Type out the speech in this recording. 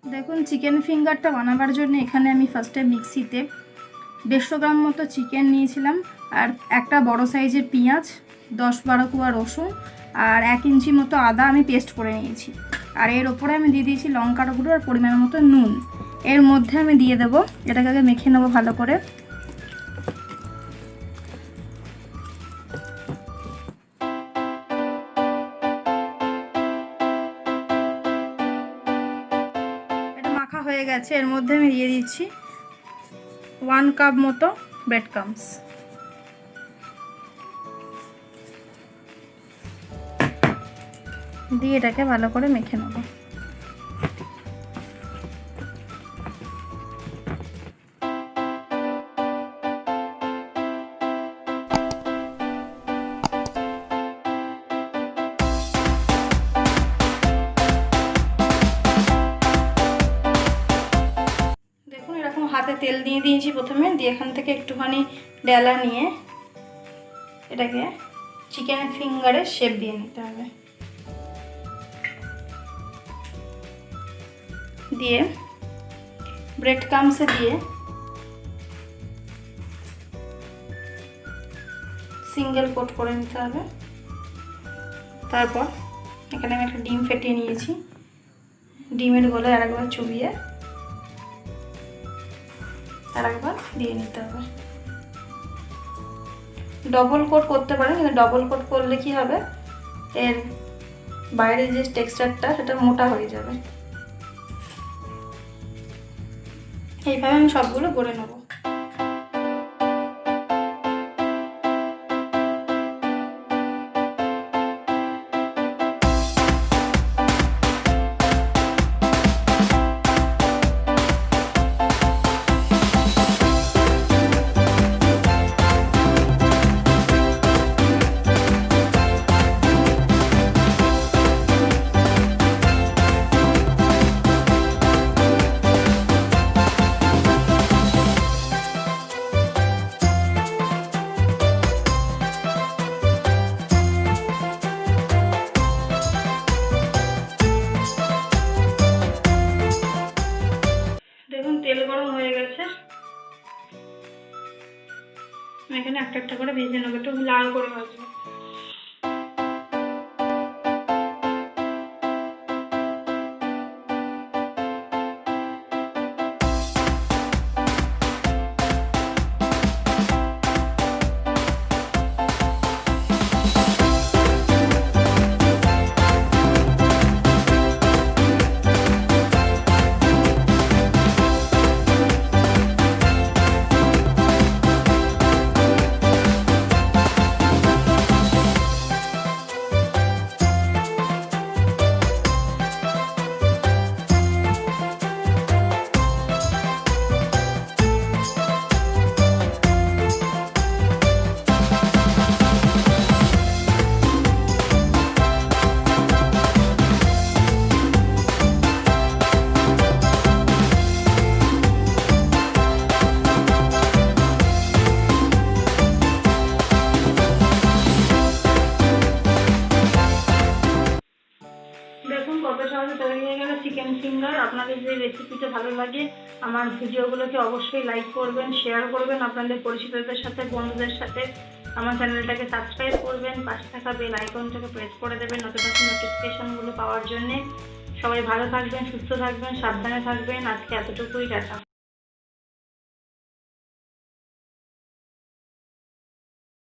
দেখুন চিকেন ফিঙ্গারটা বানাবার জন্য এখানে আমি ফার্স্টে মিক্সিতে 150 গ্রাম মতো চিকেন নিয়েছিলাম, আর একটা বড় সাইজের পেঁয়াজ, 10-12 কোয়া রসুন আর 1 ইঞ্চি মতো আদা আমি পেস্ট করে নিয়েছি। আর এর ওপরে আমি দিয়ে দিয়েছি লঙ্কার গুঁড়ো আর পরিমাণ মতো নুন। এর মধ্যে আমি দিয়ে দেবো, এটাকে আগে মেখে নেবো ভালো করে। এটা মাখা হয়ে গেছে, এর মধ্যে আমি দিয়ে দিচ্ছি 1 কাপ মতো ব্রেড ক্রাম্বস। দিয়ে এটাকে ভালো করে মেখে নেব। দেখুন এরকম হাতে তেল দিয়ে দিয়েছি প্রথমে, দিয়ে এখান থেকে একটুখানি ডেলা নিয়ে এটাকে চিকেন ফিঙ্গারের শেপ দিয়ে নিতে হবে। দিয়ে ব্রেড ক্রাম্বসে দিয়ে সিঙ্গেল কোট করে নিতে হবে। তারপর এখানে আমি একটা ডিম ফেটিয়ে নিয়েছি, ডিমের গোলায় আরেকবার চুবিয়ে আরেকবার দিয়ে নিতে হবে। ডবল কোট করতে পারেন, কিন্তু ডবল কোট করলে কি হবে, এর বাইরে যে টেক্সচারটা সেটা মোটা হয়ে যাবে। এইভাবে আমি সবগুলো করে নেব। তেল গরম হয়ে গেছে, এখানে একটা একটা করে ভেজে নেবো, একটু লাল করে ভাজবো। কত সহজে তৈরি হয়ে গেল চিকেন ফিঙ্গার। আপনাদের যে রেসিপিটা ভালো লাগে আমার ভিডিওগুলোকে অবশ্যই লাইক করবেন, শেয়ার করবেন আপনাদের পরিচিতদের সাথে, বন্ধুদের সাথে। আমার চ্যানেলটাকে সাবস্ক্রাইব করবেন, পাশে থাকা বেল আইকনটাকে প্রেস করে দেবেন নোটিফিকেশনগুলো পাওয়ার জন্যে। সবাই ভালো থাকবেন, সুস্থ থাকবেন, সাবধানে থাকবেন। আজকে এতটুকুই, টাটা।